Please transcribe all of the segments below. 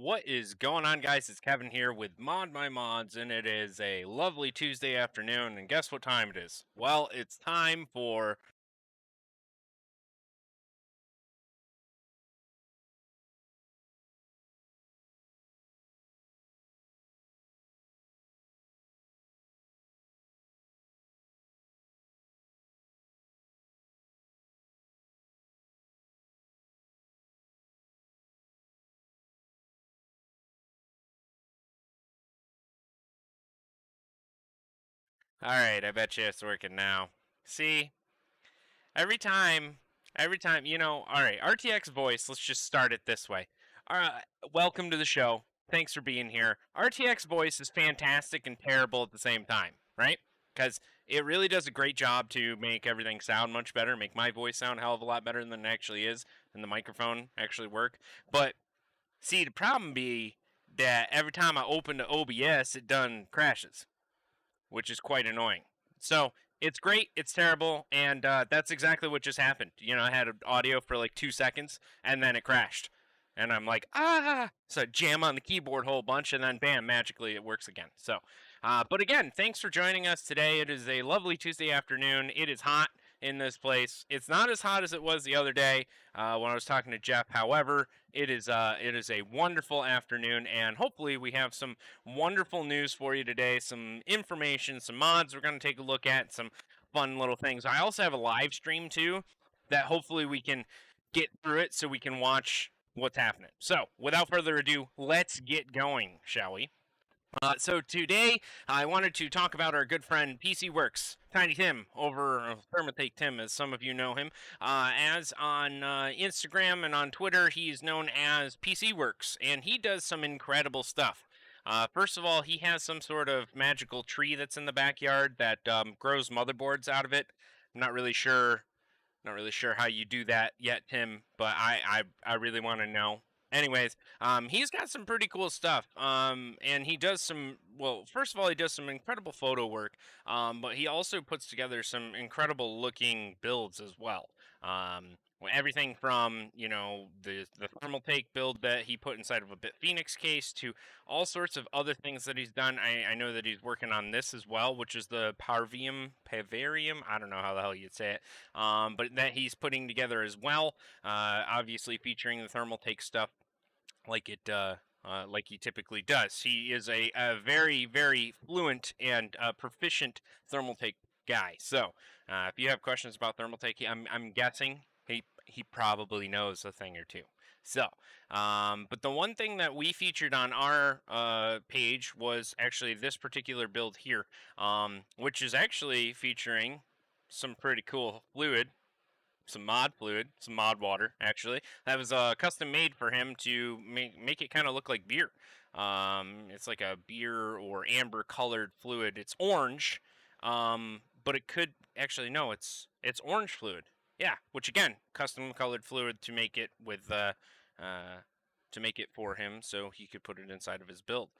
What is going on, guys? It's Kevin here with ModMyMods, and it is a lovely Tuesday afternoon. And guess what time it is? Well, it's time for. All right, I bet you it's working now. See, every time, all right, RTX voice, let's just start it this way. Uh, Welcome to the show. Thanks for being here. RTX voice is fantastic and terrible at the same time, right? Because it really does a great job to make everything sound much better, make my voice sound a hell of a lot better than it actually is, and the microphone actually work. But see, the problem be that every time I open the OBS, it done crashes, which is quite annoying. So it's great, it's terrible, and that's exactly what just happened. I had audio for like 2 seconds, and then it crashed. And I'm like, ah! So I jam on the keyboard a whole bunch, and then bam, magically it works again. So, but again, thanks for joining us today. It is a lovely Tuesday afternoon. It is hot in this place. It's not as hot as it was the other day when I was talking to Jeff. However, it is a wonderful afternoon, and hopefully we have some wonderful news for you today. Some information, some mods we're going to take a look at, some fun little things. I also have a live stream too that hopefully we can get through it so we can watch what's happening. So, without further ado, let's get going, shall we? So today I wanted to talk about our good friend PC Works, Tiny Tim, over Thermotake Tim, as some of you know him. As on Instagram and on Twitter, he's known as PC Works, and he does some incredible stuff. First of all, he has some sort of magical tree that's in the backyard that grows motherboards out of it. I'm not really sure. Not really sure how you do that yet, Tim, but I really want to know. Anyways, he's got some pretty cool stuff. And he does some, well, first of all, he does some incredible photo work, but he also puts together some incredible looking builds as well. Everything from, the thermal take build that he put inside of a Bit Phoenix case to all sorts of other things that he's done. I know that he's working on this as well, which is the Pavarium. I don't know how the hell you'd say it, but that he's putting together as well. Obviously featuring the thermal take stuff like he typically does. He is a very, very fluent and proficient thermal take guy. So if you have questions about thermal take, I'm guessing he probably knows a thing or two. So, but the one thing that we featured on our page was actually this particular build here, which is actually featuring some pretty cool fluid, some mod fluid, some mod water, actually. That was custom made for him to make it kind of look like beer. It's like a beer or amber colored fluid. It's orange, but it could actually no, it's orange fluid. Yeah, which again, custom colored fluid to make it with to make it for him so he could put it inside of his build.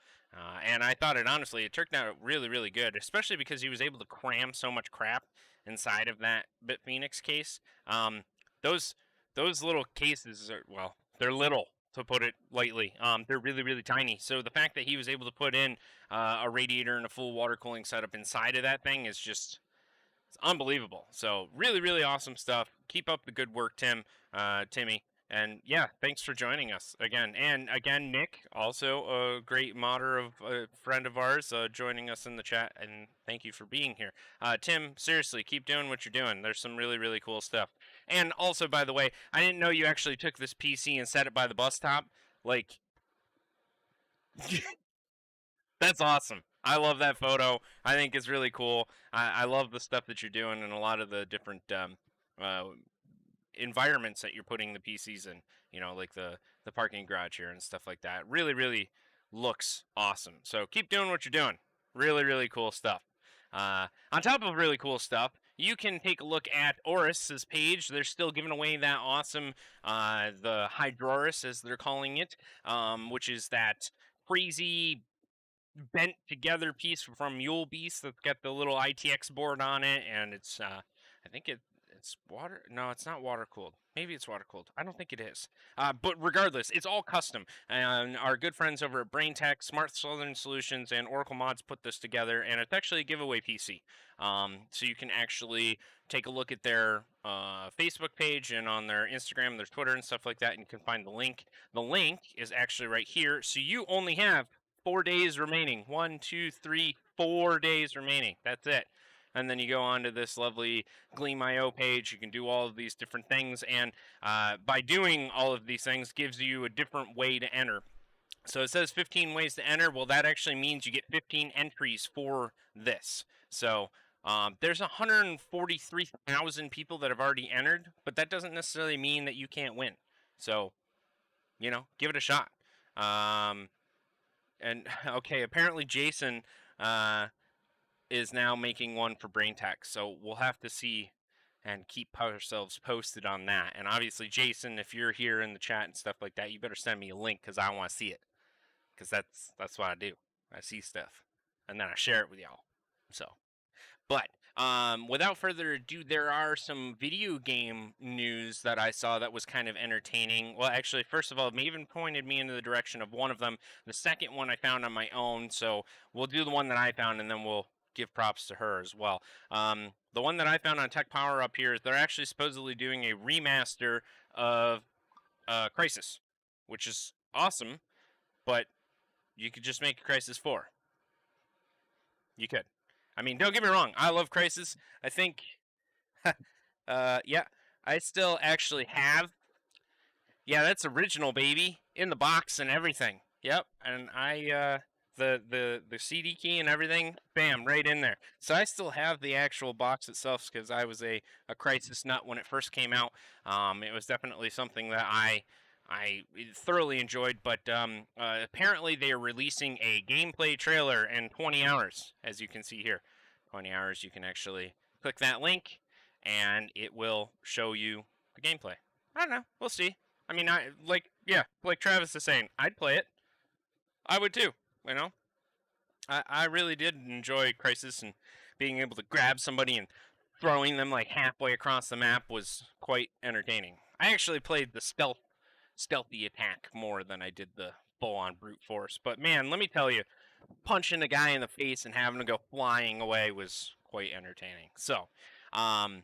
And I thought it turned out really, really good, especially because he was able to cram so much crap inside of that Bit Phoenix case. Um, those those little cases are, well, they're little, to put it lightly. They're really, really tiny. So the fact that he was able to put in a radiator and a full water cooling setup inside of that thing is just, it's unbelievable. So really, really awesome stuff. Keep up the good work, Timmy. And yeah, thanks for joining us again. And again, Nick, also a great modder of a friend of ours, joining us in the chat. And thank you for being here. Tim, seriously, keep doing what you're doing. There's some really, really cool stuff. And also, by the way, I didn't know you actually took this PC and set it by the bus stop. Like, that's awesome. I love that photo. I think it's really cool. I love the stuff that you're doing and a lot of the different uh, environments that you're putting the PCs in. Like the parking garage here and stuff like that. Really, really looks awesome. So keep doing what you're doing. Really, really cool stuff. On top of really cool stuff, you can take a look at Oris's page. They're still giving away that awesome, the Hydroris, as they're calling it, which is that crazy bent together piece from Mule Beast that's got the little ITX board on it, and it's I think it's It's water? No, it's not water cooled. Maybe it's water cooled. I don't think it is. But regardless, it's all custom. And our good friends over at BrainTech, Smart Southern Solutions, and Oracle Mods put this together, and it's actually a giveaway PC. So you can actually take a look at their Facebook page and on their Instagram, their Twitter, and stuff like that, and you can find the link. The link is actually right here. So you only have 4 days remaining. 1, 2, 3, 4 days remaining. That's it. And then you go on to this lovely Gleam.io page. You can do all of these different things, and by doing all of these things gives you a different way to enter. So it says 15 ways to enter. Well, that actually means you get 15 entries for this. So there's 143,000 people that have already entered, but that doesn't necessarily mean that you can't win. So, you know, give it a shot. And okay, apparently Jason is now making one for BrainTech, so we'll have to see and keep ourselves posted on that. And obviously, Jason, if you're here in the chat and stuff like that, you better send me a link because I want to see it. Because that's what I do. I see stuff, and then I share it with y'all. So, but without further ado, there are some video game news that I saw that was kind of entertaining. Well, actually, first of all, Maven pointed me into the direction of one of them. The second one I found on my own, so we'll do the one that I found, and then we'll give props to her as well. The one that I found on Tech Power up here is they're actually supposedly doing a remaster of Crysis, which is awesome, but you could just make Crysis 4. You could. I mean, don't get me wrong, I love Crysis. I think, yeah, I still actually have, yeah, that's original, baby, in the box and everything. Yep, and I, the CD key and everything, bam, right in there. So I still have the actual box itself because I was a Crysis nut when it first came out. It was definitely something that I thoroughly enjoyed, but apparently they are releasing a gameplay trailer in 20 hours, as you can see here. 20 hours, you can actually click that link, and it will show you the gameplay. I don't know, we'll see. I mean, like Travis is saying, I'd play it. I would too. You know, I really did enjoy Crysis, and being able to grab somebody and throwing them like halfway across the map was quite entertaining. I actually played the stealthy attack more than I did the full-on brute force. But man, let me tell you, punching a guy in the face and having to go flying away was quite entertaining. So, on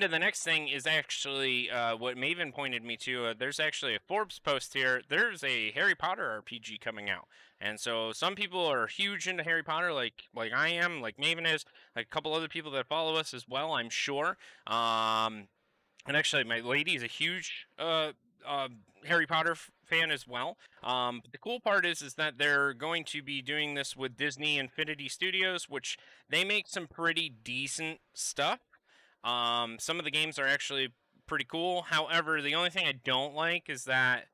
to the next thing is actually what Maven pointed me to. There's actually a Forbes post here. There's a Harry Potter RPG coming out. And so some people are huge into Harry Potter, like I am, like Maven is, like a couple other people that follow us as well, I'm sure. And actually, my lady is a huge Harry Potter fan as well. But the cool part is that they're going to be doing this with Disney Infinity Studios, which they make some pretty decent stuff. Some of the games are actually pretty cool. However, the only thing I don't like is that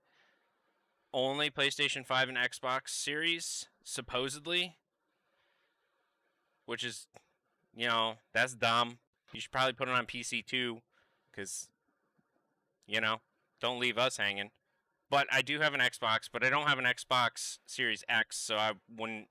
only PlayStation 5 and Xbox Series, supposedly. Which is, you know, that's dumb. You should probably put it on PC too, because, you know, don't leave us hanging. But I do have an Xbox, but I don't have an Xbox Series X, so I wouldn't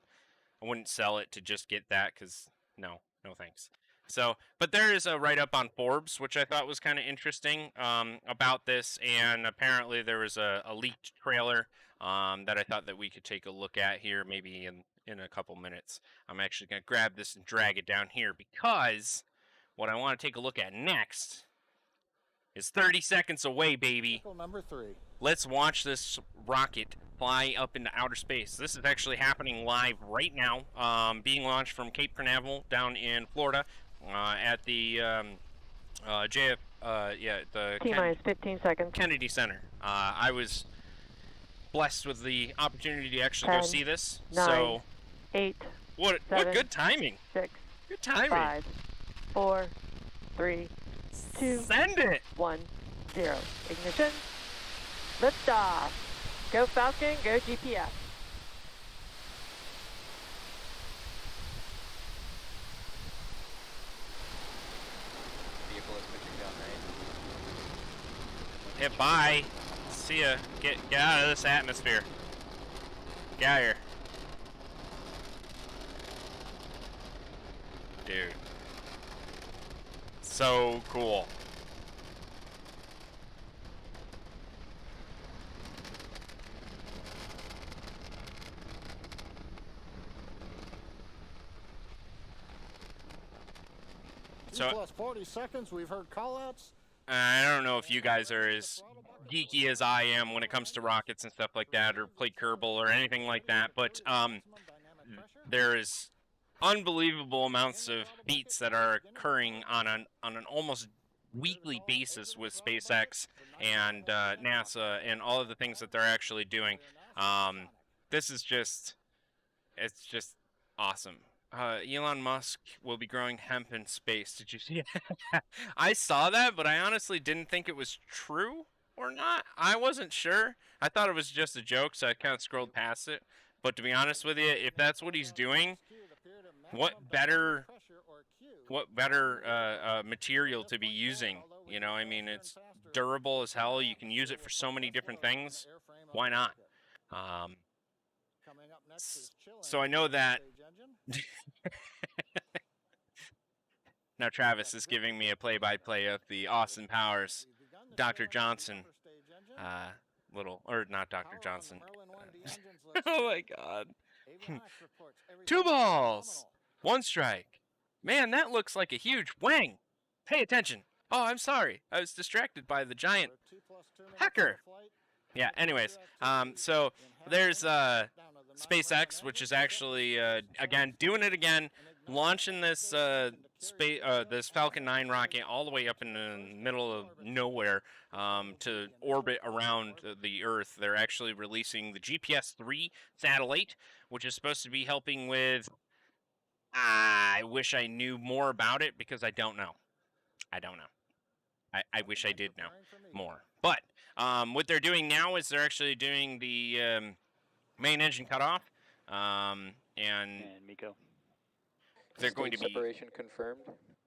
sell it to just get that, because no thanks. So, but there is a write-up on Forbes, which I thought was kind of interesting about this, and apparently there was a leaked trailer that I thought that we could take a look at here, maybe in a couple minutes. I'm actually going to grab this and drag it down here, because what I want to take a look at next is 30 seconds away, baby. Number 3. Let's watch this rocket fly up into outer space. This is actually happening live right now, being launched from Cape Canaveral down in Florida at the the T-minus 15 seconds. Kennedy Center. I was blessed with the opportunity to actually 10, go see this. 9, so 8, what 7, good timing. 6, Good timing. 5, 4, 3, 2, Send it. 1, 0. Ignition. Liftoff. Go Falcon, go GPS. Vehicle is pushing down range. Hit bye. See ya. Get out of this atmosphere. Get out of here. Dude. So cool. plus 40 seconds. We've heard call-outs. I don't know if you guys are as geeky as I am when it comes to rockets and stuff like that, or played Kerbal or anything like that, but there is unbelievable amounts of feats that are occurring on an almost weekly basis with SpaceX and NASA and all of the things that they're actually doing. This is it's just awesome. Elon Musk will be growing hemp in space. Did you see it? I saw that, but I honestly didn't think it was true or not. I wasn't sure. I thought it was just a joke, so I kind of scrolled past it. But to be honest with you, if that's what he's doing, what better material to be using? You know, I mean, it's durable as hell. You can use it for so many different things. Why not? So I know that. Now Travis is giving me a play-by-play of the Austin Powers, Dr. Johnson, not Dr. Johnson. Oh my God. 2 balls, 1 strike. Man, that looks like a huge wang. Pay attention. Oh, I'm sorry. I was distracted by the giant hacker. Yeah, anyways, so there's SpaceX, which is actually, again, doing it again, launching this this Falcon 9 rocket all the way up in the middle of nowhere to orbit around the Earth. They're actually releasing the GPS-3 satellite, which is supposed to be helping with... I wish I knew more about it because I don't know. I wish I did know more. But what they're doing now is they're actually doing the main engine cutoff, and Miko. They're going to be separation confirmed.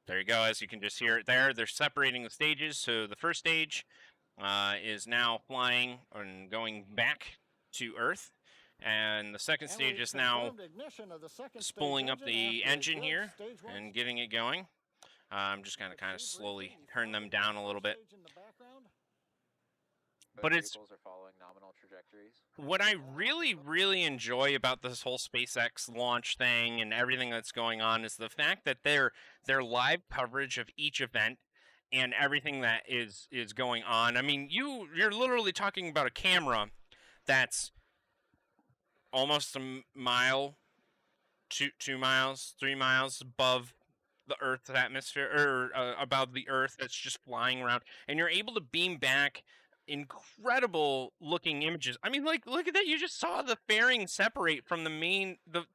There you go. As you can just hear it there, they're separating the stages. So the first stage is now flying and going back to Earth, and the second stage is now spooling up the engine here and getting it going. I'm just going to kind of slowly turn them down a little bit. But it's are following nominal trajectories. What I really, really enjoy about this whole SpaceX launch thing and everything that's going on is the fact that their live coverage of each event and everything that is going on. I mean, you're literally talking about a camera that's almost a mile, 2 miles, 3 miles above the Earth's atmosphere, or above the Earth, that's just flying around, and you're able to beam back incredible looking images. I mean, like, look at that. You just saw the fairing separate from the main the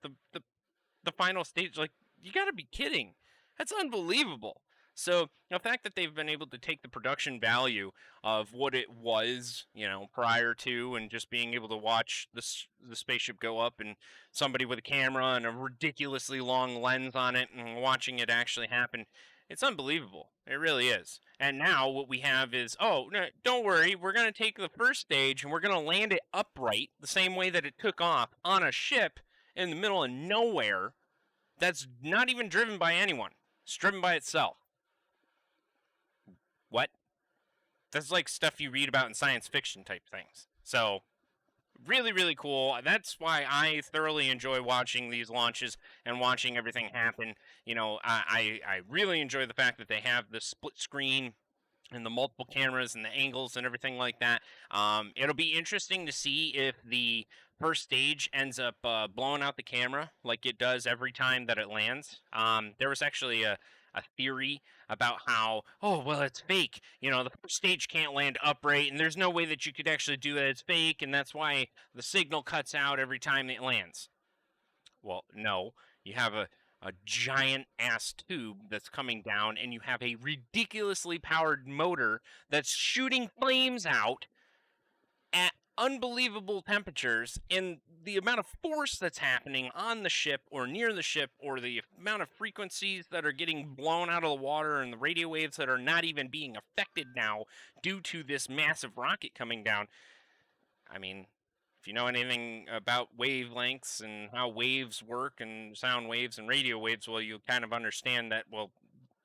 final stage. Like, you gotta be kidding. That's unbelievable. So the fact that they've been able to take the production value of what it was, you know, prior to, and just being able to watch the spaceship go up and somebody with a camera and a ridiculously long lens on it and watching it actually happen, it's unbelievable. It really is. And now what we have is, oh, no, don't worry, we're going to take the first stage and we're going to land it upright the same way that it took off on a ship in the middle of nowhere that's not even driven by anyone. It's driven by itself. What? That's like stuff you read about in science fiction type things. So, really, really cool. That's why I thoroughly enjoy watching these launches and watching everything happen. You know, I really enjoy the fact that they have the split screen and the multiple cameras and the angles and everything like that. It'll be interesting to see if the first stage ends up blowing out the camera like it does every time that it lands. There was actually a theory about how, oh, well, it's fake. You know, the first stage can't land upright, and there's no way that you could actually do that. It's fake, and that's why the signal cuts out every time it lands. Well, no. You have a giant-ass tube that's coming down, and you have a ridiculously powered motor that's shooting flames out at unbelievable temperatures, and the amount of force that's happening on the ship or near the ship, or the amount of frequencies that are getting blown out of the water and the radio waves that are not even being affected now due to this massive rocket coming down. I mean, if you know anything about wavelengths and how waves work and sound waves and radio waves, well, you kind of understand that, well,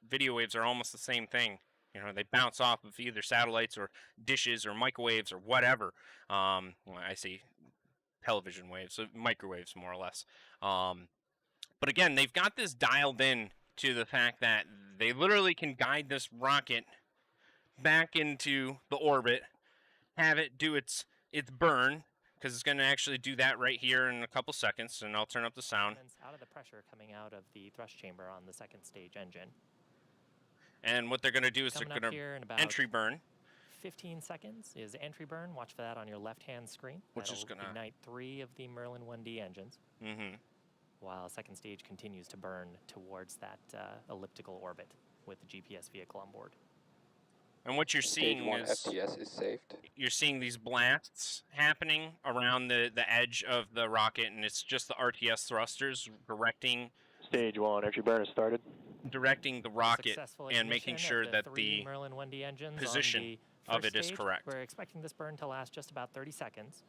video waves are almost the same thing. You know, they bounce off of either satellites or dishes or microwaves or whatever. Well, I see television waves, so microwaves more or less. But again, they've got this dialed in to the fact that they literally can guide this rocket back into the orbit, have it do its burn, because it's going to actually do that right here in a couple seconds, and I'll turn up the sound. Out of the pressure coming out of the thrust chamber on the second stage engine. And what they're going to do is they're Coming going up to here in about entry burn. 15 seconds is entry burn. Watch for that on your left-hand screen. Which is That'll gonna ignite 3 of the Merlin 1D engines. Mm-hmm. While second stage continues to burn towards that elliptical orbit with the GPS vehicle on board. And what you're Stage seeing 1 is FTS is saved. you're seeing these blasts happening around the edge of the rocket, and it's just the RTS thrusters directing Stage 1 entry burn has started. the rocket Successful and making ignition sure of that 3 the Merlin 1D engines position on the of first it is stage. correct. We're expecting this burn to last just about 30 seconds.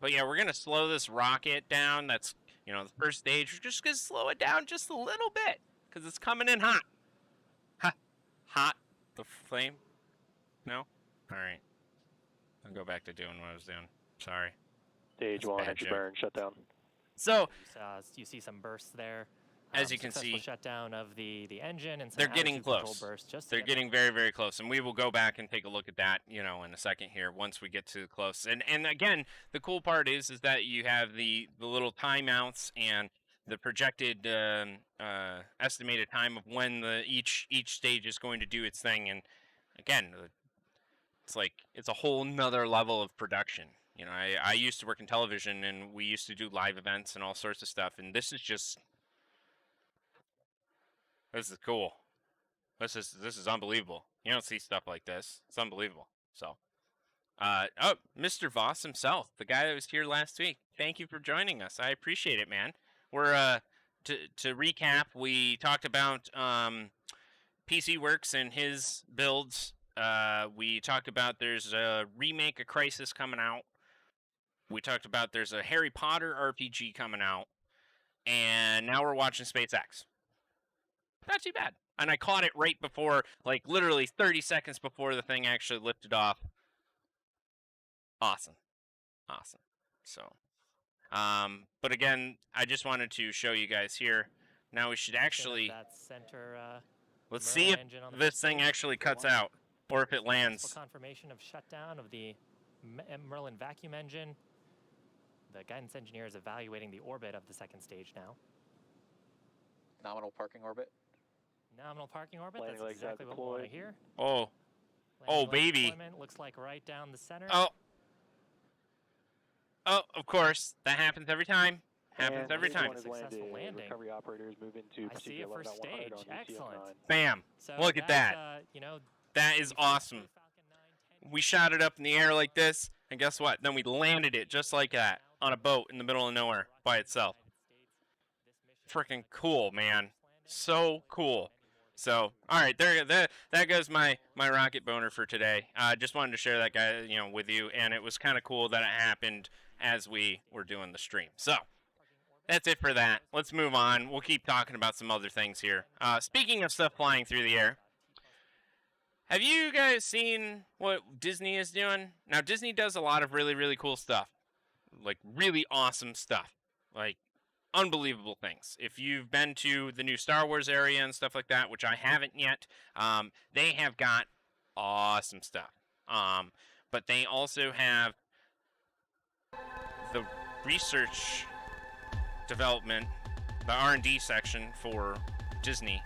But yeah, we're going to slow this rocket down. That's, the first stage. We're just going to slow it down just a little bit because it's coming in hot. Hot. The flame? No? All right. I'll go back to doing what I was doing. Sorry. Stage That's a 1 bad entry joke. burn shut down. So, You see some bursts there. as you can Successful see, shutdown of the engine and some they're getting attitude control close. bursts just to they're get getting very, very close. And we will go back and take a look at that, in a second here once we get to close. And again, the cool part is that you have the little timeouts and the projected estimated time of when each stage is going to do its thing. And again, it's a whole nother level of production. I used to work in television, and we used to do live events and all sorts of stuff. And this is cool. This is unbelievable. You don't see stuff like this. It's unbelievable. So, Mr. Voss himself, the guy that was here last week. Thank you for joining us. I appreciate it, man. We're to recap, we talked about PC Works and his builds. We talked about there's a remake of Crisis coming out. We talked about there's a Harry Potter RPG coming out. And now we're watching SpaceX. Not too bad. And I caught it right before, literally 30 seconds before the thing actually lifted off. Awesome. So, but again, I just wanted to show you guys here. Now we should actually, that center, let's Merlin see if engine on the this first thing stage. actually cuts out, or if it lands. Successful confirmation of shutdown of the Merlin vacuum engine. The guidance engineer is evaluating the orbit of the second stage now. Nominal parking orbit. Nominal parking orbit, Landing that's legs exactly out what we want to deployed. hear. Oh, Landing leg baby. deployment looks like right down the center. Oh, of course, that happens every time. Happens And every stage time. one is Successful landed. landing. Recovery operators move into I see procedure it for 11.100 stage. on UCF9. Excellent. Bam. So Look at that. That is the awesome. Falcon 9 We shot it up in the air like this, and guess what? Then we landed it just like that on a boat in the middle of nowhere by itself. Freaking cool, man. So cool. So, all right, that goes my rocket boner for today. Just wanted to share that guy, with you, and it was kind of cool that it happened as we were doing the stream. So, that's it for that. Let's move on. We'll keep talking about some other things here. Speaking of stuff flying through the air, have you guys seen what Disney is doing? Now, Disney does a lot of really, really cool stuff. Really awesome stuff. Unbelievable things. If you've been to the new Star Wars area and stuff like that, which I haven't yet, they have got awesome stuff. But they also have the research development, the R&D section for Disney.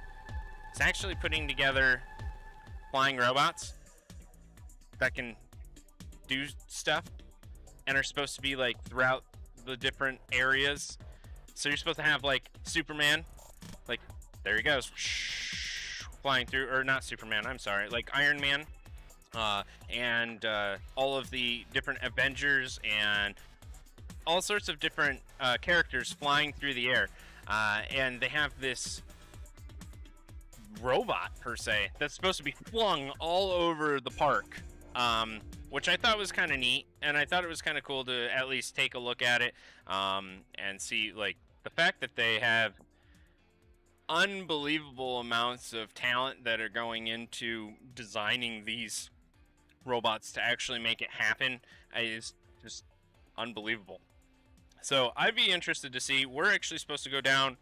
It's actually putting together flying robots that can do stuff and are supposed to be throughout the different areas. So you're supposed to have Superman, there he goes, flying through, or not Superman, I'm sorry, Iron Man, and all of the different Avengers and all sorts of different characters flying through the air. And they have this robot, per se, that's supposed to be flung all over the park, which I thought was kind of neat, and I thought it was kind of cool to at least take a look at it, and see, the fact that they have unbelievable amounts of talent that are going into designing these robots to actually make it happen is just unbelievable. So I'd be interested to see. We're actually supposed to go down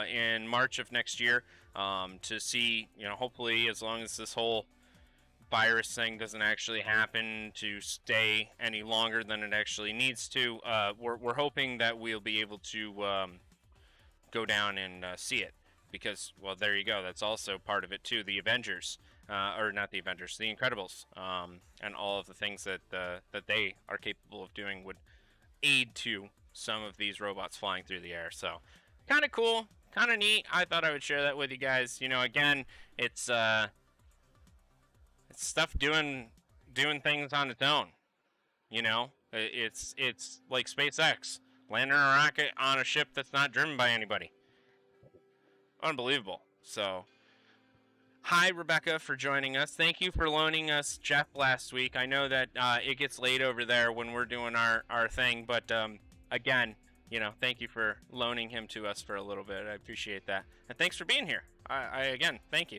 in March of next year to see, hopefully, as long as this whole virus thing doesn't actually happen to stay any longer than it actually needs to, we're hoping that we'll be able to go down and see it. Because, well, there you go. That's also part of it, too. The Avengers. Or not the Avengers, the Incredibles. And all of the things that they are capable of doing would aid to some of these robots flying through the air. So, kind of cool, kind of neat. I thought I would share that with you guys. Again, it's stuff doing things on its own. It's like SpaceX landing a rocket on a ship that's not driven by anybody. Unbelievable. So, hi, Rebecca, for joining us. Thank you for loaning us Jeff last week. I know that it gets late over there when we're doing our thing, but again, thank you for loaning him to us for a little bit. I appreciate that. And thanks for being here. I again, thank you.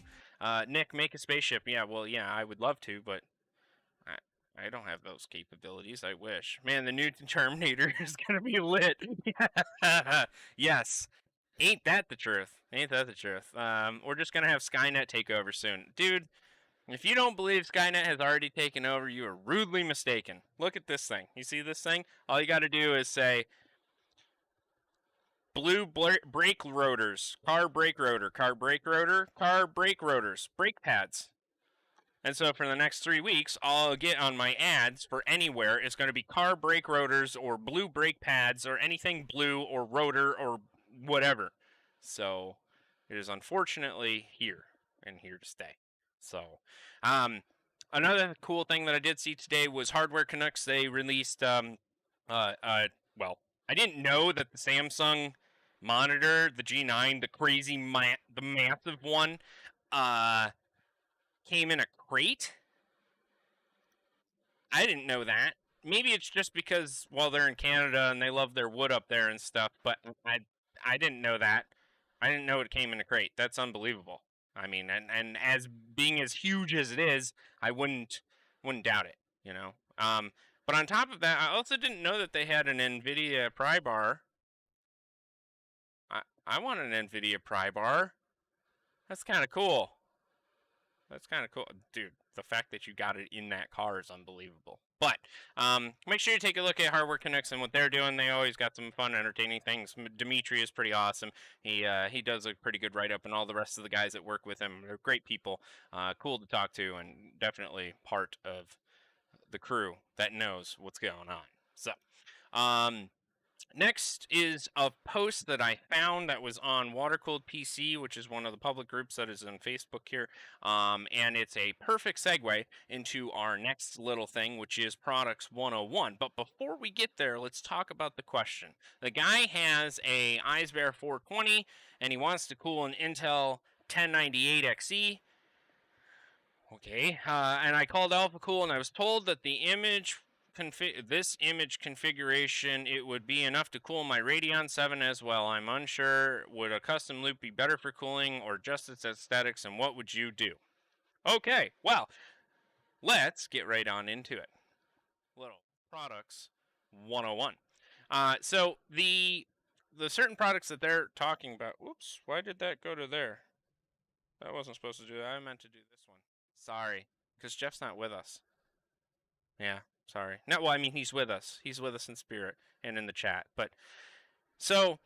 Nick, make a spaceship. Yeah, well, yeah, I would love to, but I don't have those capabilities. I wish. Man, the new Terminator is going to be lit. Yes. Ain't that the truth? Ain't that the truth? We're just going to have Skynet take over soon. Dude, if you don't believe Skynet has already taken over, you are rudely mistaken. Look at this thing. You see this thing? All you got to do is say, blue brake rotors, car brake rotor, car brake rotor, car brake rotors, brake pads. And so for the next 3 weeks, all I'll get on my ads for anywhere is going to be car brake rotors or blue brake pads or anything blue or rotor or whatever. So it is unfortunately here and here to stay. So another cool thing that I did see today was Hardware Canucks. They released well, I didn't know that the Samsung monitor, the G9, the crazy the massive one, came in a crate. I didn't know that. Maybe it's just because, well, they're in Canada and they love their wood up there and stuff, but I didn't know that. I didn't know it came in a crate. That's unbelievable. I mean, and as being as huge as it is, I wouldn't doubt it, But on top of that, I also didn't know that they had an NVIDIA pry bar. I want an NVIDIA pry bar. That's kind of cool. That's kind of cool. Dude, the fact that you got it in that car is unbelievable. But make sure you take a look at Hardware Connects and what they're doing. They always got some fun, entertaining things. Dimitri is pretty awesome. He does a pretty good write-up, and all the rest of the guys that work with him are great people. Cool to talk to, and definitely part of the crew that knows what's going on. So, next is a post that I found that was on Watercooled PC, which is one of the public groups that is on Facebook here. And it's a perfect segue into our next little thing, which is Products 101. But before we get there, let's talk about the question. The guy has a iSbear 420, and he wants to cool an Intel 1098XE. Okay, and I called AlphaCool, and I was told that the image this image configuration, it would be enough to cool my Radeon 7 as well. I'm unsure. Would a custom loop be better for cooling or just its aesthetics, and what would you do? Okay, well, let's get right on into it. Little Products 101. So the certain products that they're talking about. Oops, why did that go to there? That wasn't supposed to do that. I meant to do this one. Sorry, because Jeff's not with us. Yeah. Sorry. No, well, I mean, he's with us. He's with us in spirit and in the chat. But so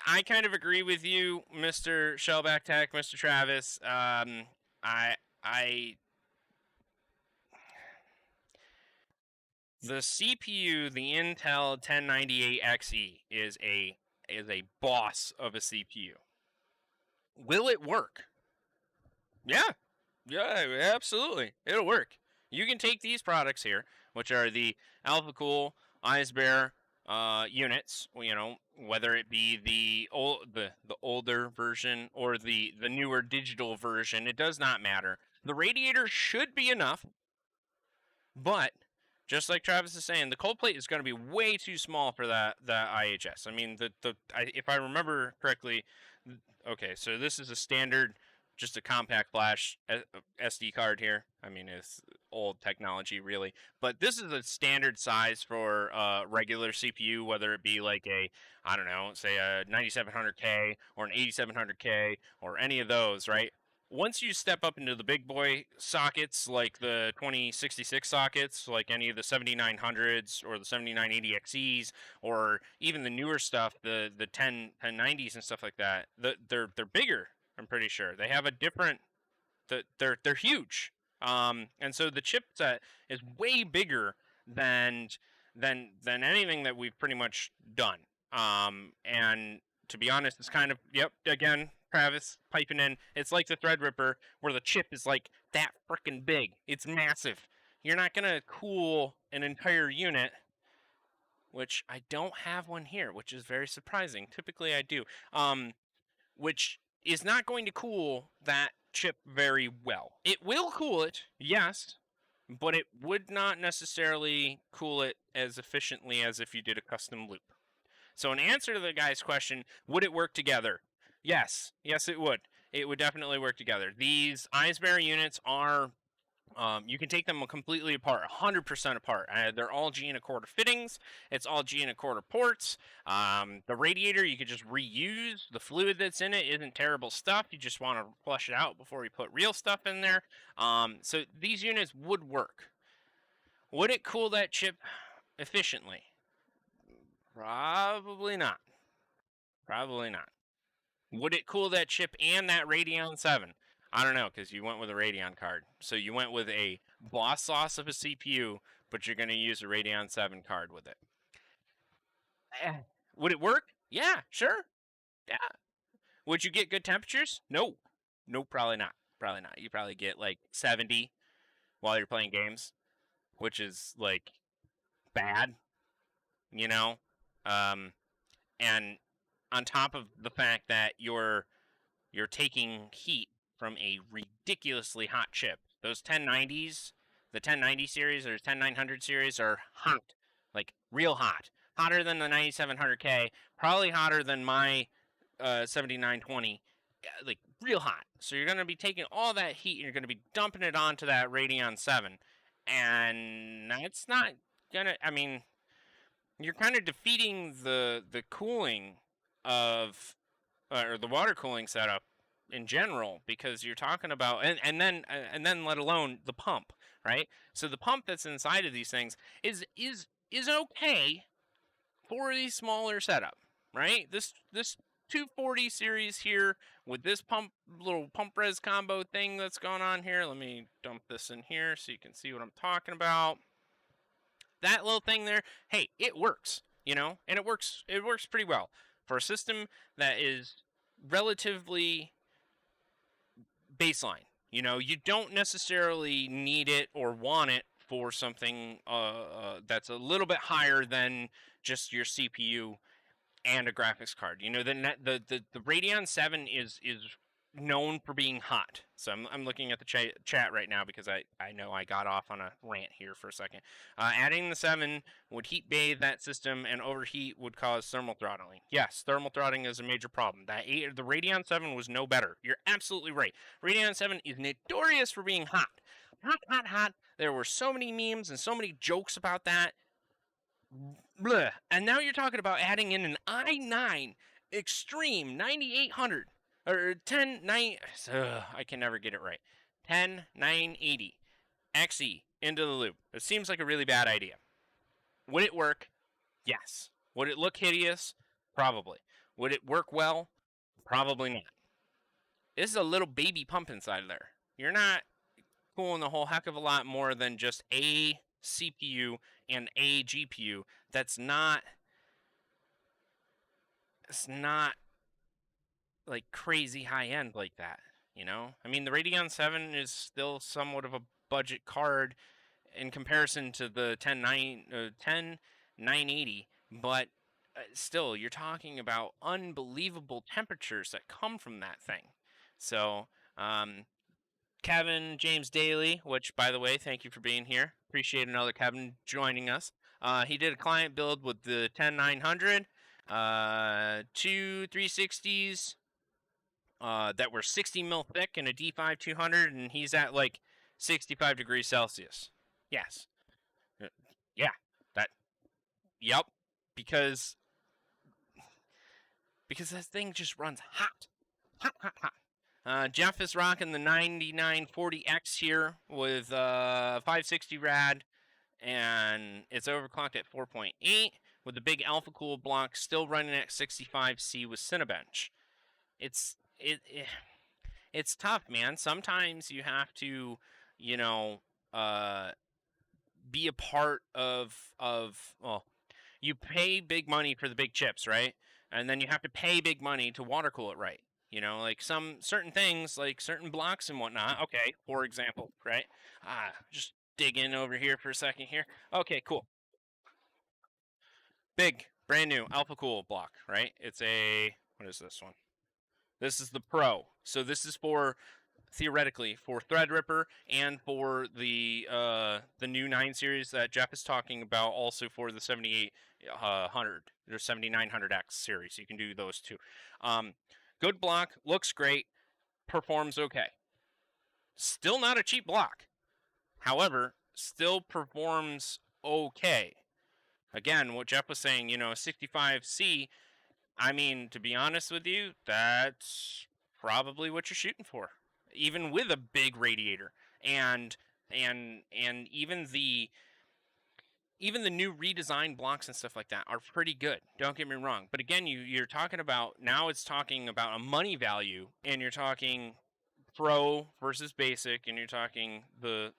I kind of agree with you, Mr. Shellback Tech, Mr. Travis. The CPU, the Intel 1098XE, is a boss of a CPU. Will it work? Yeah, absolutely. It'll work. You can take these products here, which are the AlphaCool iSbear units, whether it be the older version or the newer digital version, it does not matter. The radiator should be enough, but just like Travis is saying, the cold plate is going to be way too small for the IHS. I mean, if I remember correctly, okay, so this is a standard just a compact flash SD card here. I mean, it's old technology, really. But this is a standard size for regular CPU, whether it be like a, I don't know, say a 9700K or an 8700K or any of those, right? Once you step up into the big boy sockets, like the 2066 sockets, like any of the 7900s or the 7980XEs, or even the newer stuff, the 1090s and stuff like that, they're bigger. I'm pretty sure they have a different. They're huge. And so the chipset is way bigger than anything that we've pretty much done. And to be honest, it's kind of, yep, again, Travis piping in. It's like the Threadripper, where the chip is like that freaking big. It's massive. You're not gonna cool an entire unit, which I don't have one here, which is very surprising. Typically I do. Which is not going to cool that chip very well. It will cool it, yes, but it would not necessarily cool it as efficiently as if you did a custom loop. So in answer to the guy's question, would it work together? Yes, it would. It would definitely work together. These Eisbear units are, you can take them completely apart, 100% apart. They're all G 1/4 fittings. It's all G 1/4 ports. The radiator, you could just reuse. The fluid that's in it isn't terrible stuff. You just want to flush it out before you put real stuff in there. So these units would work. Would it cool that chip efficiently? Probably not. Probably not. Would it cool that chip and that Radeon 7? I don't know, because you went with a Radeon card. So you went with a boss sauce of a CPU, but you're going to use a Radeon 7 card with it. Would it work? Yeah, sure. Yeah. Would you get good temperatures? No. No, probably not. Probably not. You probably get like 70 while you're playing games, which is like bad, you know? And on top of the fact that you're taking heat from a ridiculously hot chip. Those 1090s, the 1090 series or 10900 series are hot, like real hot. Hotter than the 9700K, probably hotter than my 7920, like real hot. So you're going to be taking all that heat and you're going to be dumping it onto that Radeon 7. And that's not going to, I mean, you're kind of defeating the cooling of, or the water cooling setup in general, because you're talking about, and then let alone the pump, right? So the pump that's inside of these things is okay for a smaller setup, right? This 240 series here with this little pump res combo thing that's going on here. Let me dump this in here so you can see what I'm talking about. That little thing there, hey, it works, you know, and it works pretty well for a system that is relatively baseline. You know, you don't necessarily need it or want it for something that's a little bit higher than just your CPU and a graphics card. You know, the Radeon 7 is known for being hot. So I'm looking at the chat right now because I know I got off on a rant here for a second. Adding the 7 would heat bathe that system, and overheat would cause thermal throttling. Yes, thermal throttling is a major problem. The Radeon 7 was no better. You're absolutely right. Radeon 7 is notorious for being hot. Hot. There were so many memes and so many jokes about that. Blah. And now you're talking about adding in an i9 Extreme 9800. Or 109, I can never get it right. 10980 XE into the loop. It seems like a really bad idea. Would it work? Yes. Would it look hideous? Probably. Would it work well? Probably not. This is a little baby pump inside of there. You're not cooling a whole heck of a lot more than just a CPU and a GPU. It's not like crazy high end like that, you know? I mean, the Radeon 7 is still somewhat of a budget card in comparison to the 10980, but still, you're talking about unbelievable temperatures that come from that thing. So, Kevin James Daly, which, by the way, thank you for being here. Appreciate another Kevin joining us. He did a client build with the 10900, two 360s, that were 60 mil thick in a D5 200, and he's at like 65 degrees Celsius. Yes. Yeah. Yep. Because this thing just runs hot. Hot. Jeff is rocking the 9940X here with 560 rad, and it's overclocked at 4.8 with the big alpha cool block still running at 65C with Cinebench. It's tough, man. Sometimes you have to, be a part of well, you pay big money for the big chips, right? And then you have to pay big money to water cool it right. Like some certain things, like certain blocks and whatnot. Okay, for example, right? Just dig in over here for a second here. Okay, cool. Big, brand new Alpha Cool block, right? It's what is this one? This is the Pro. So this is theoretically for Threadripper and for the new 9 series that Jeff is talking about, also for the 7800 or 7900X series. You can do those too. Good block, looks great, performs okay. Still not a cheap block. However, still performs okay. Again, what Jeff was saying, 65C, I mean, to be honest with you, that's probably what you're shooting for. Even with a big radiator. And even the new redesigned blocks and stuff like that are pretty good. Don't get me wrong. But again, you're talking about, now it's talking about a money value, and you're talking Pro versus basic, and you're talking the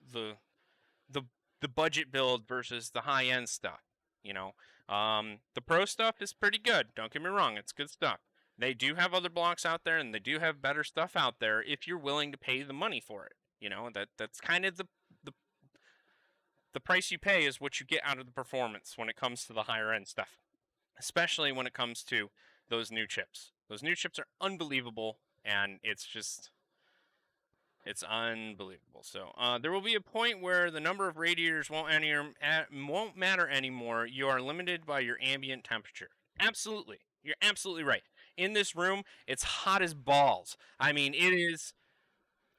budget build versus the high end stuff. The Pro stuff is pretty good. Don't get me wrong, it's good stuff. They do have other blocks out there, and they do have better stuff out there if you're willing to pay the money for it. That's kind of the price you pay is what you get out of the performance when it comes to the higher end stuff, especially when it comes to those new chips. Those new chips are unbelievable, and it's unbelievable. So there will be a point where the number of radiators won't matter anymore. You are limited by your ambient temperature. Absolutely. You're absolutely right. In this room, it's hot as balls. I mean, it is...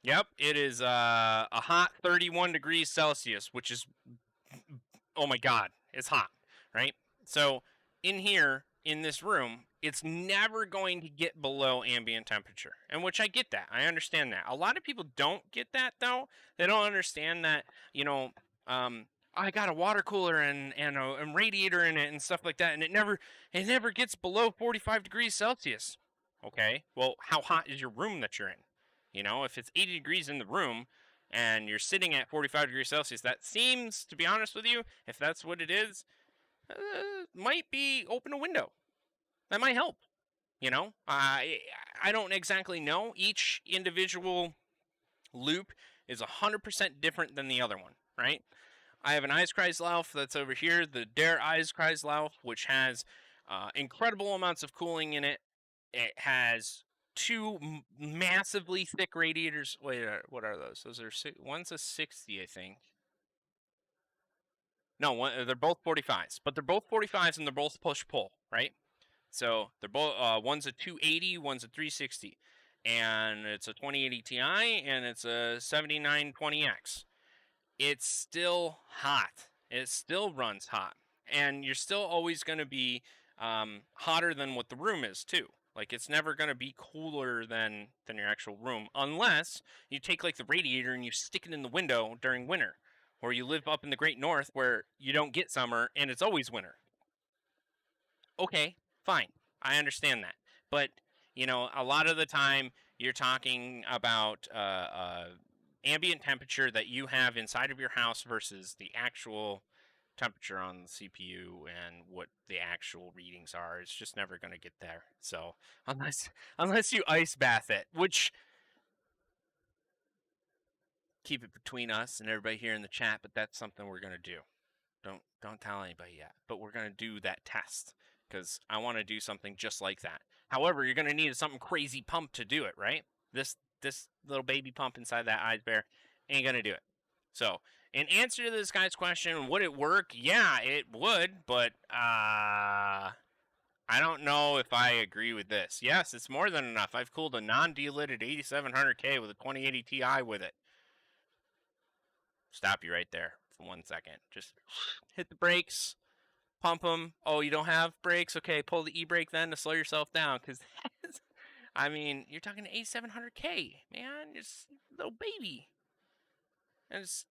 Yep, it is a hot 31 degrees Celsius, which is... Oh my god, it's hot, right? So, in here, in this room, it's never going to get below ambient temperature. And which I get that. I understand that. A lot of people don't get that, though. They don't understand that, I got a water cooler and a radiator in it and stuff like that, and it never gets below 45 degrees Celsius. Okay, well, how hot is your room that you're in? If it's 80 degrees in the room and you're sitting at 45 degrees Celsius, that seems, to be honest with you, if that's what it is, might be open a window. That might help. I don't exactly know. Each individual loop is 100% different than the other one, right? I have an Eiskreislauf that's over here, the Der Eiskreislauf, which has incredible amounts of cooling in it. It has 2 massively thick radiators. Wait, what are those? Those are one's a 60, I think. No, they're both 45s, but they're both 45s and they're both push-pull, right? So they're both one's a 280, one's a 360, and it's a 2080 Ti and it's a 7920X. It's still hot. It still runs hot. And you're still always going to be hotter than what the room is, too. Like, it's never going to be cooler than your actual room. Unless you take, like, the radiator and you stick it in the window during winter. Or you live up in the Great North where you don't get summer and it's always winter. Okay, fine. I understand that. But, a lot of the time you're talking about... ambient temperature that you have inside of your house versus the actual temperature on the CPU and what the actual readings are. It's just never going to get there. So unless you ice bath it, which, keep it between us and everybody here in the chat, but that's something we're going to do. Don't tell anybody yet, but we're going to do that test because I want to do something just like that. However, you're going to need something crazy pump to do it, right? This little baby pump inside that ice bear ain't gonna do it. So, in answer to this guy's question, would it work? Yeah, it would, but I don't know if I agree with this. Yes, it's more than enough. I've cooled a non-delidded 8700K with a 2080 Ti with it. Stop you right there for 1 second. Just hit the brakes, pump them. Oh, you don't have brakes? Okay, pull the e-brake then to slow yourself down, because I mean, you're talking 8700K, man. It's a little baby. And it's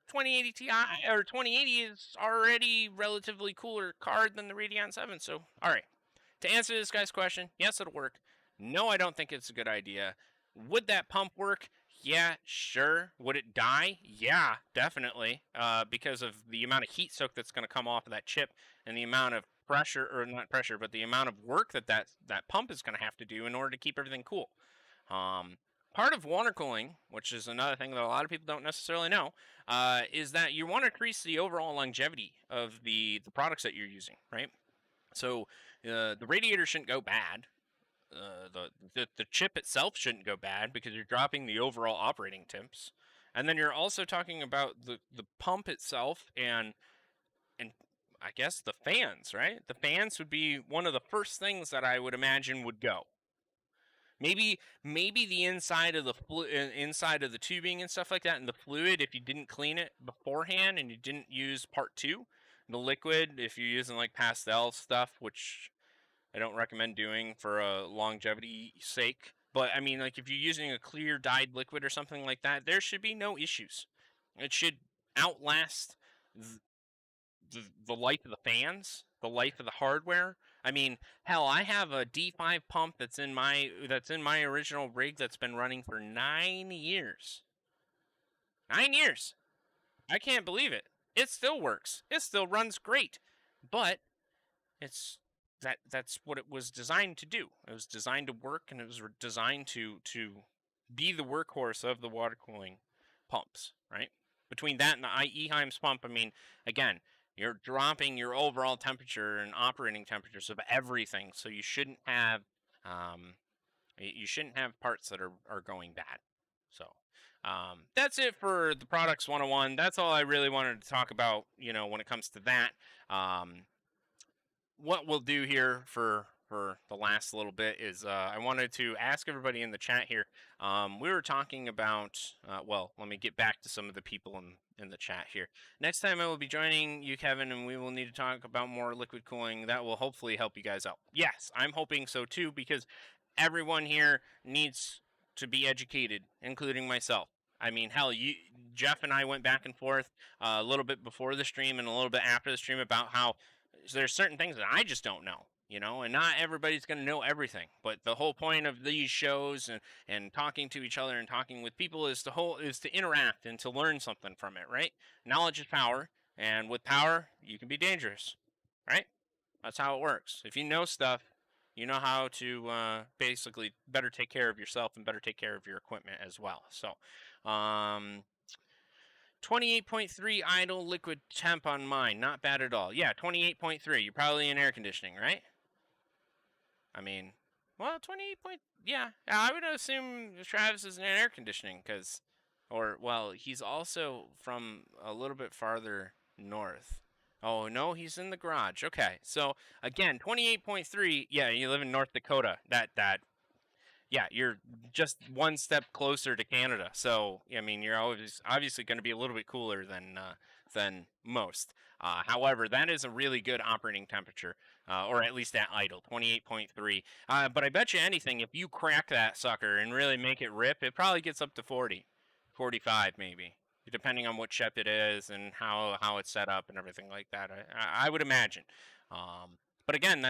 2080 Ti, or 2080 is already relatively cooler card than the Radeon 7. So, all right. To answer this guy's question, yes, it'll work. No, I don't think it's a good idea. Would that pump work? Yeah, sure. Would it die? Yeah, definitely. Because of the amount of heat soak that's going to come off of that chip and the amount of pressure, or not pressure, but the amount of work that pump is going to have to do in order to keep everything cool. Part of water cooling, which is another thing that a lot of people don't necessarily know, is that you want to increase the overall longevity of the products that you're using, right? So the radiator shouldn't go bad. The chip itself shouldn't go bad because you're dropping the overall operating temps. And then you're also talking about the pump itself and I guess the fans, right? The fans would be one of the first things that I would imagine would go. Maybe the inside of the tubing and stuff like that, and the fluid, if you didn't clean it beforehand and you didn't use part 2, the liquid, if you're using like pastel stuff, which I don't recommend doing for a longevity sake. But I mean, like if you're using a clear dyed liquid or something like that, there should be no issues. It should outlast the life of the fans, the life of the hardware. I mean, hell, I have a D5 pump that's in my original rig that's been running for 9 years. 9 years. I can't believe it. It still works. It still runs great. But that's what it was designed to do. It was designed to work, and it was designed to be the workhorse of the water cooling pumps, right? Between that and the Eheims pump, I mean, again, you're dropping your overall temperature and operating temperatures of everything, so you shouldn't have parts that are going bad. So that's it for the products 101. That's all I really wanted to talk about, when it comes to that. What we'll do here for the last little bit is I wanted to ask everybody in the chat here. We were talking about, well, let me get back to some of the people in the chat here. Next time I will be joining you, Kevin, and we will need to talk about more liquid cooling. That will hopefully help you guys out. Yes, I'm hoping so too, because everyone here needs to be educated, including myself. I mean, hell, Jeff and I went back and forth a little bit before the stream and a little bit after the stream about how there's certain things that I just don't know, and not everybody's going to know everything. But the whole point of these shows and talking to each other and talking with people is to interact and to learn something from it, right? Knowledge is power, and with power, you can be dangerous, right? That's how it works. If you know stuff, you know how to basically better take care of yourself and better take care of your equipment as well. So, 28.3 idle liquid temp on mine. Not bad at all. Yeah, 28.3. You're probably in air conditioning, right? I mean, well, 28. Yeah, I would assume Travis is in air conditioning he's also from a little bit farther north. Oh, no, he's in the garage. Okay, so, again, 28.3. Yeah, you live in North Dakota. Yeah, you're just one step closer to Canada. So, I mean, you're obviously going to be a little bit cooler than most. However, that is a really good operating temperature, or at least at idle, 28.3. But I bet you anything, if you crack that sucker and really make it rip, it probably gets up to 40, 45 maybe, depending on what chip it is and how it's set up and everything like that. I would imagine. But again,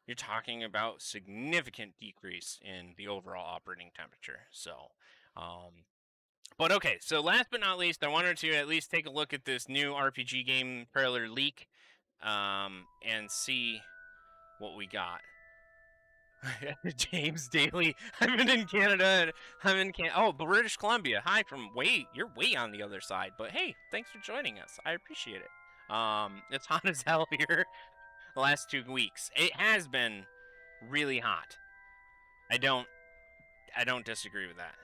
you're talking about significant decrease in the overall operating temperature. So, but okay. So last but not least, I wanted to at least take a look at this new RPG game trailer leak, and see what we got. James Daly, I've been in Canada. British Columbia. Hi from you're way on the other side. But hey, thanks for joining us. I appreciate it. It's hot as hell here. The last 2 weeks. It has been really hot. I don't disagree with that.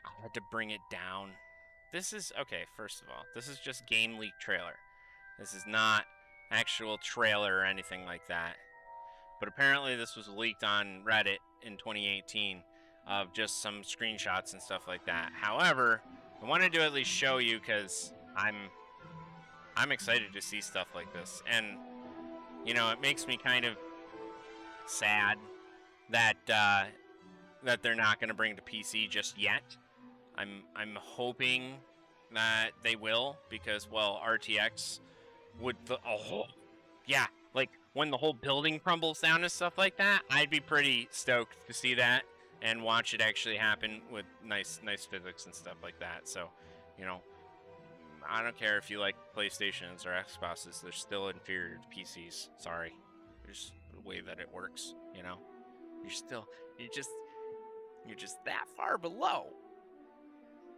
I had to bring it down. This is, okay, first of all, this is just Game Leak trailer. This is not actual trailer or anything like that. But apparently this was leaked on Reddit in 2018 of just some screenshots and stuff like that. However, I wanted to at least show you because I'm excited to see stuff like this. And, you know, it makes me kind of sad that that they're not going to bring the PC just yet. I'm hoping that they will because, well, RTX would yeah, like when the whole building crumbles down and stuff like that, I'd be pretty stoked to see that and watch it actually happen with nice physics and stuff like that. So, you know, I don't care if you like PlayStations or Xboxes, they're still inferior to PCs. Sorry. There's the way that it works, you know? You're just that far below.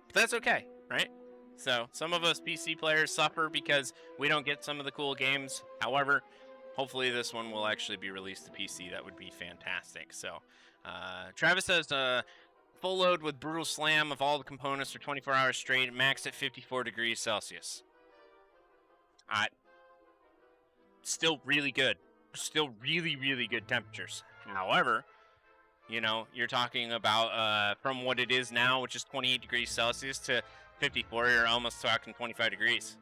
But that's okay, right? So, some of us PC players suffer because we don't get some of the cool games. However, hopefully this one will actually be released to PC. That would be fantastic. So, Travis says, full load with brutal slam of all the components for 24 hours straight, max at 54 degrees Celsius. Still really good. Still really, really good temperatures. However, you know, you're talking about from what it is now, which is 28 degrees Celsius, to 54, you're almost talking 25 degrees,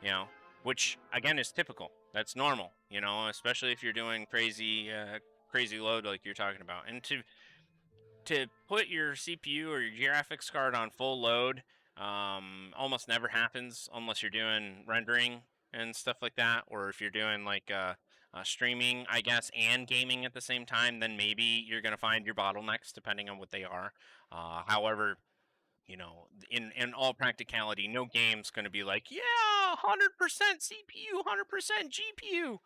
you know, which, again, is typical. That's normal, you know, especially if you're doing crazy load like you're talking about. And to put your CPU or your graphics card on full load almost never happens unless you're doing rendering and stuff like that, or if you're doing like streaming, I guess, and gaming at the same time, then maybe you're going to find your bottlenecks depending on what they are. However, you know, in all practicality, no game's going to be like, yeah, 100% CPU, 100% GPU,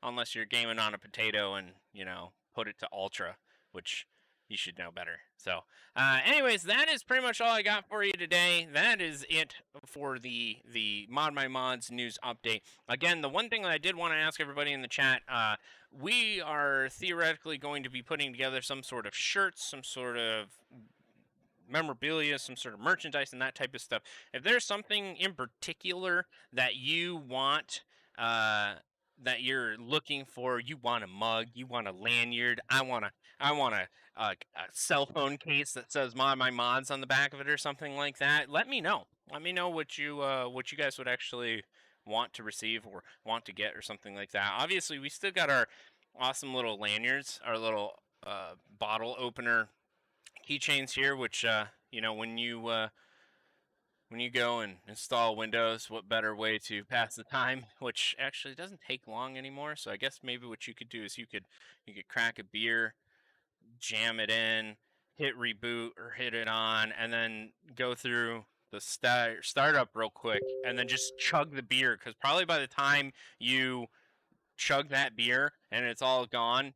unless you're gaming on a potato and, you know, put it to ultra, which you should know better. So, anyways, that is pretty much all I got for you today. That is it for the ModMyMods news update. Again, the one thing that I did want to ask everybody in the chat, we are theoretically going to be putting together some sort of shirts, some sort of memorabilia, some sort of merchandise and that type of stuff. If there's something in particular that you want, that you're looking for, you want a mug, you want a lanyard, I want a cell phone case that says ModMyMods on the back of it or something like that, let me know. Let me know what you guys would actually want to receive or want to get or something like that. Obviously, we still got our awesome little lanyards, our little bottle opener keychains here, which you know, when you go and install Windows, what better way to pass the time, which actually doesn't take long anymore. So I guess maybe what you could do is you could crack a beer, jam it in, hit reboot or hit it on, and then go through the startup real quick, and then just chug the beer, because probably by the time you chug that beer and it's all gone,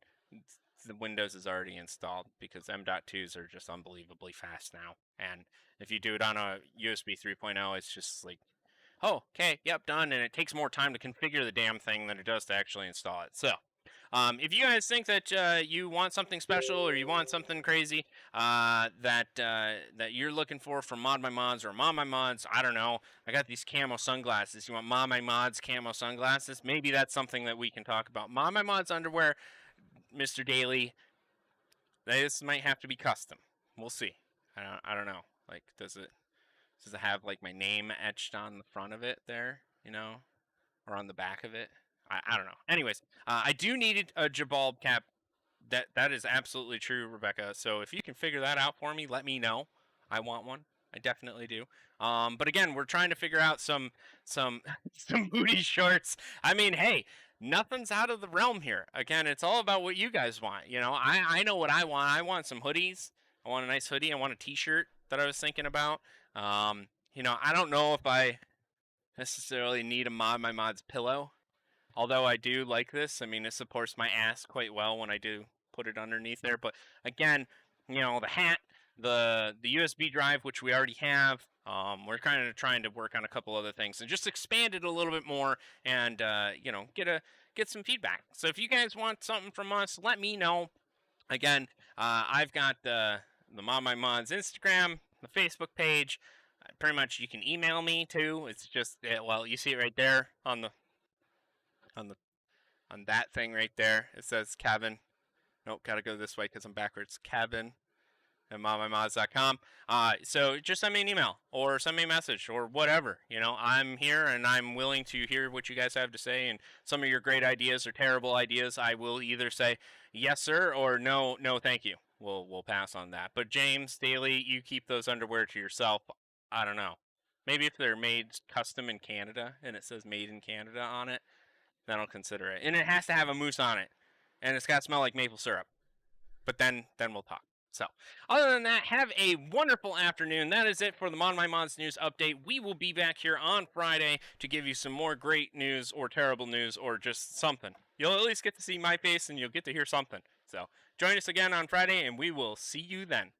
the Windows is already installed, because M.2s are just unbelievably fast now. And if you do it on a USB 3.0, it's just like, oh, okay, yep, done. And it takes more time to configure the damn thing than it does to actually install it. So, if you guys think that you want something special or you want something crazy that you're looking for from ModMyMods or ModMyMods, I don't know. I got these camo sunglasses. You want ModMyMods camo sunglasses? Maybe that's something that we can talk about. ModMyMods underwear, Mr. Daly, this might have to be custom. We'll see. I don't know. Like, does it have like my name etched on the front of it there, you know, or on the back of it? I don't know. Anyways, I do need a Jabal cap. That is absolutely true, Rebecca. So if you can figure that out for me, let me know. I want one. I definitely do. But again, we're trying to figure out some booty shorts. I mean, hey, nothing's out of the realm here. Again, it's all about what you guys want. You know, I know what I want. I want some hoodies. I want a nice hoodie. I want a t-shirt that I was thinking about. You know, I don't know if I necessarily need a ModMyMods pillow, although I do like this. I mean, it supports my ass quite well when I do put it underneath there. But again, you know, the hat, the USB drive, which we already have, we're kind of trying to work on a couple other things and just expand it a little bit more, and you know, get some feedback. So if you guys want something from us, let me know. Again, I've got the ModMyMods Instagram, the Facebook page. Pretty much you can email me too. It's just, well, you see it right there on the on that thing right there. It says Kevin. Nope, gotta go this way because I'm backwards. Kevin at ModMyMods.com. So just send me an email or send me a message or whatever. You know, I'm here and I'm willing to hear what you guys have to say. And some of your great ideas or terrible ideas, I will either say yes, sir, or no, thank you. We'll pass on that. But James Daly, you keep those underwear to yourself. I don't know. Maybe if they're made custom in Canada and it says made in Canada on it, then I'll consider it. And it has to have a moose on it. And it's got to smell like maple syrup. But then we'll talk. So, other than that, have a wonderful afternoon. That is it for the ModMyMods news update. We will be back here on Friday to give you some more great news or terrible news or just something. You'll at least get to see my face and you'll get to hear something. So, join us again on Friday and we will see you then.